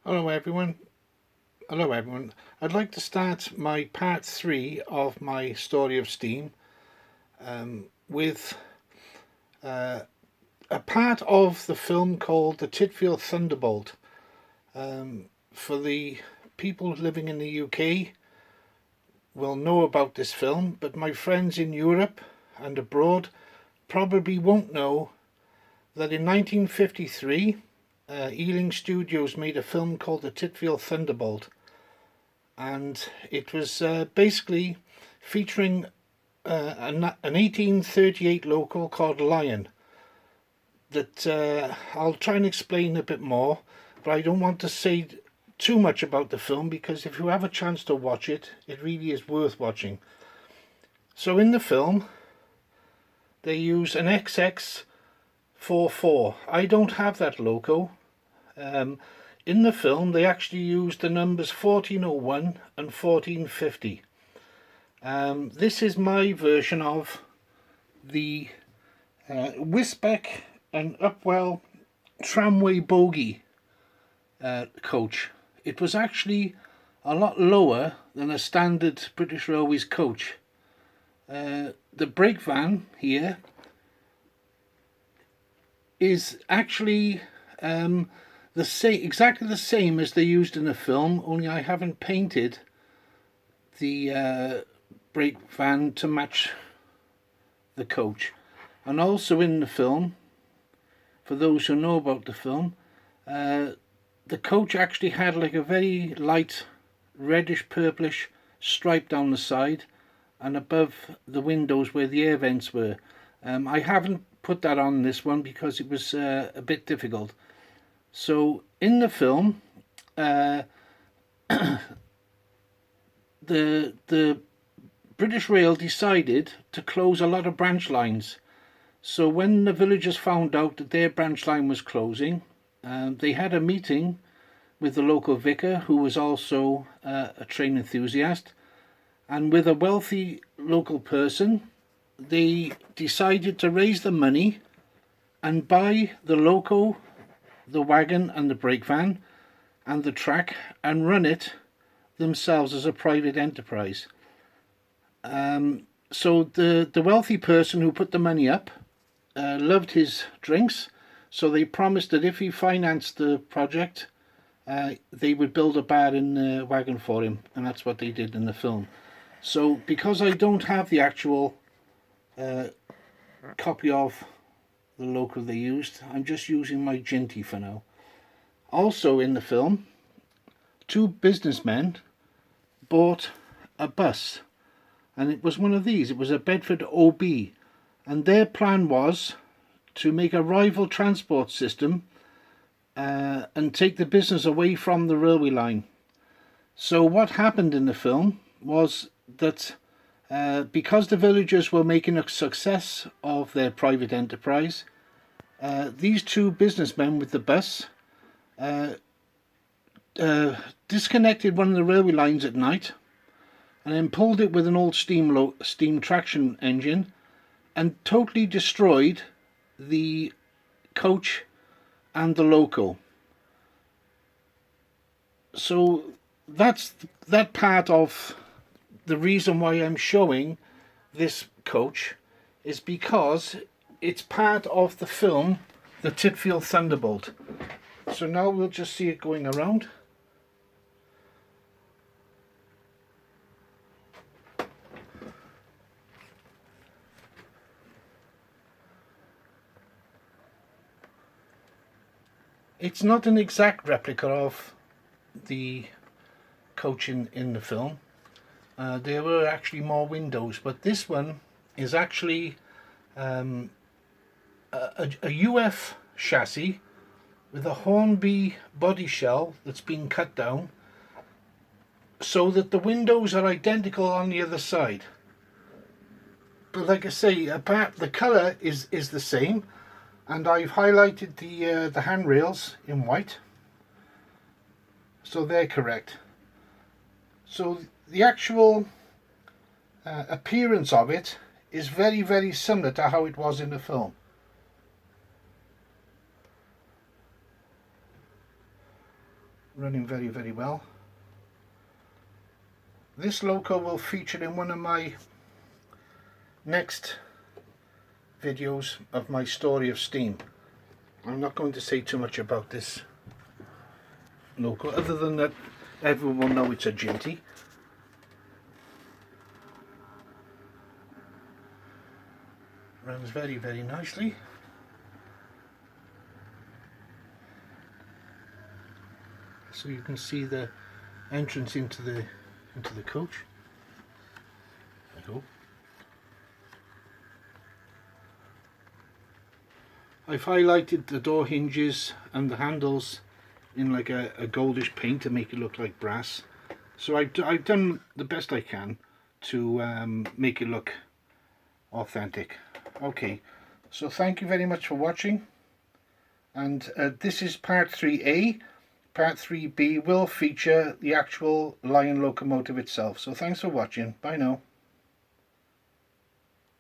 Hello everyone. Hello everyone. I'd like to start my part 3 of my story of Steam with a part of the film called the Titfield Thunderbolt. For the people living in the UK will know about this film, but my friends in Europe and abroad probably won't know that in 1953 Ealing Studios made a film called the Titfield Thunderbolt, and it was basically featuring an 1838 local called Lion that I'll try and explain a bit more, but I don't want to say too much about the film because if you have a chance to watch it, it really is worth watching. So in the film they use an XX44. I don't have that logo. In the film they actually used the numbers 1401 and 1450. This is my version of the Wisbech and Upwell tramway bogie coach. It was actually a lot lower than a standard British Railways coach. The brake van here is actually exactly the same as they used in the film, only I haven't painted the brake van to match the coach. And also in the film, for those who know about the film, the coach actually had like a very light reddish purplish stripe down the side and above the windows where the air vents were. I haven't put that on this one because it was a bit difficult. So in the film, the British Rail decided to close a lot of branch lines. So when the villagers found out that their branch line was closing, they had a meeting with the local vicar, who was also a train enthusiast, and with a wealthy local person, they decided to raise the money and buy the loco, the wagon and the brake van and the track and run it themselves as a private enterprise. So the wealthy person who put the money up loved his drinks, so they promised that if he financed the project, they would build a bar in the wagon for him, and that's what they did in the film. So because I don't have the actual copy of the loco they used, I'm just using my Ginty for now. Also in the film, two businessmen bought a bus, and it was one of these. It was a Bedford OB, and their plan was to make a rival transport system and take the business away from the railway line. So what happened in the film was that because the villagers were making a success of their private enterprise, these two businessmen with the bus disconnected one of the railway lines at night and then pulled it with an old steam traction engine and totally destroyed the coach and the loco. So that's that part of the reason why I'm showing this coach, is because it's part of the film the Titfield Thunderbolt. So now we'll just see it going around. It's not an exact replica of the coach in the film. There were actually more windows, but this one is actually a UF chassis with a Hornby body shell that's been cut down so that the windows are identical on the other side. But like I say, the colour is the same, and I've highlighted the handrails in white, so they're correct. So the actual appearance of it is very, very similar to how it was in the film. running very, very well. This loco will feature in one of my next videos of my story of steam. I'm not going to say too much about this loco, other than that everyone will know it's a Ginty. Runs very, very nicely. So you can see the entrance into the coach. There you go. I've highlighted the door hinges and the handles in like a goldish paint to make it look like brass. So I've done the best I can to make it look authentic. Okay, so thank you very much for watching, and this is part 3A. Part 3B will feature the actual Lion locomotive itself. So thanks for watching. Bye now.